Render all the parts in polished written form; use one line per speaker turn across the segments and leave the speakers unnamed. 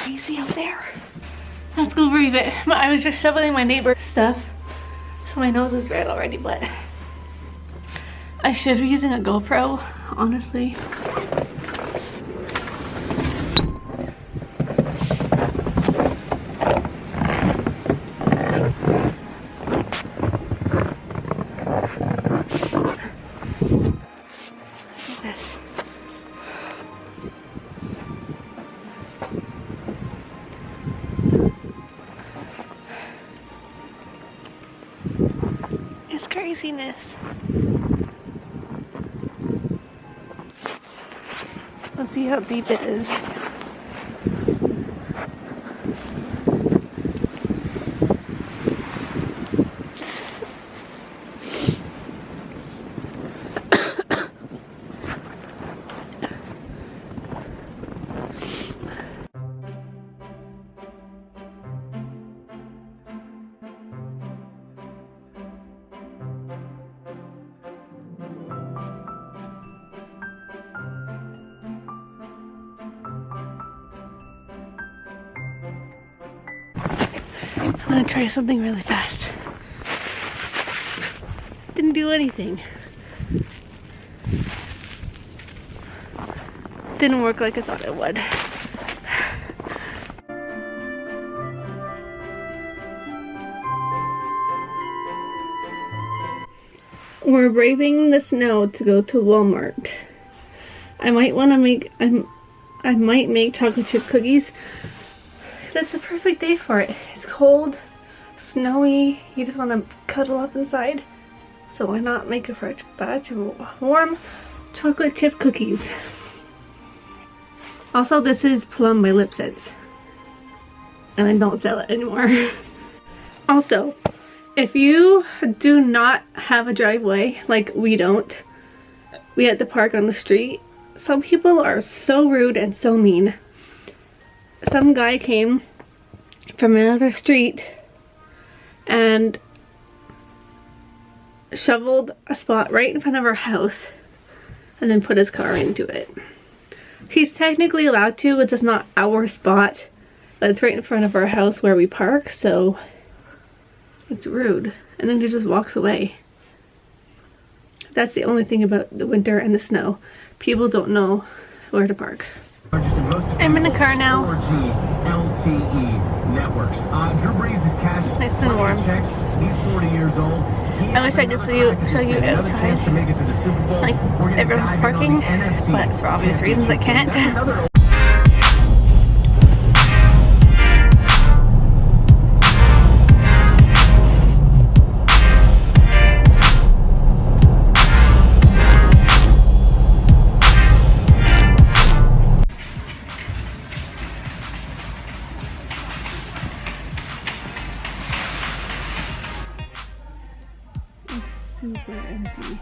crazy out there. Let's go breathe it. I was just shoveling my neighbor's stuff, so my nose is red already, but I should be using a GoPro, honestly. It's craziness. Let's see how deep it is. I'm gonna try something really fast. Didn't do anything. Didn't work like I thought it would. We're braving the snow to go to Walmart. I might want to make, I might make chocolate chip cookies. That's the perfect day for it. It's cold, snowy, you just want to cuddle up inside. So why not make a fresh batch of warm chocolate chip cookies. Also, this is Plum by Lipsitz, and I don't sell it anymore. Also, if you do not have a driveway, like we don't, we had to park on the street. Some people are so rude and so mean. Some guy came from another street and shoveled a spot right in front of our house and then put his car into it. He's technically allowed to, it's just not our spot, but it's right in front of our house where we park, so it's rude. And then he just walks away. That's the only thing about the winter and the snow. People don't know where to park. I'm in the car now. It's nice and warm. I wish I could show you outside, like everyone's parking, but for obvious reasons I can't. Super empty.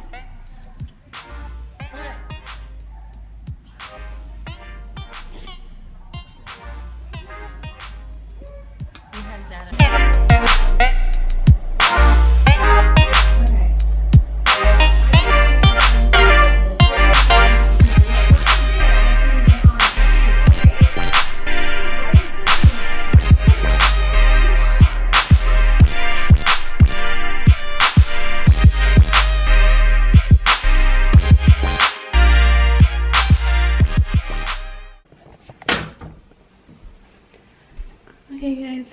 Okay guys,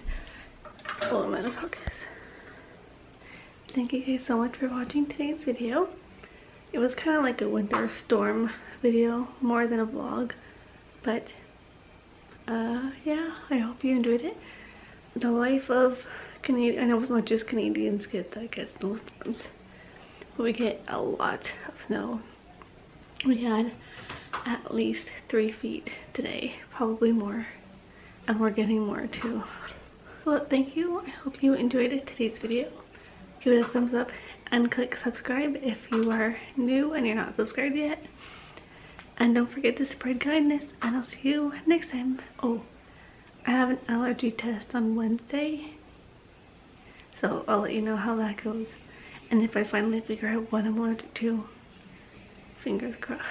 well, I'm out of focus. Thank you guys so much for watching today's video. It was kind of like a winter storm video more than a vlog, but yeah, I hope you enjoyed it. The life of Canadian, I know it's not just Canadians get, I guess, snowstorms, but we get a lot of snow. We had at least 3 feet today, probably more. And we're getting more too. Well, thank you. I hope you enjoyed today's video. Give it a thumbs up and click subscribe if you are new and you're not subscribed yet. And don't forget to spread kindness, and I'll see you next time. Oh, I have an allergy test on Wednesday, so I'll let you know how that goes. And if I finally figure out what I'm allergic to, fingers crossed.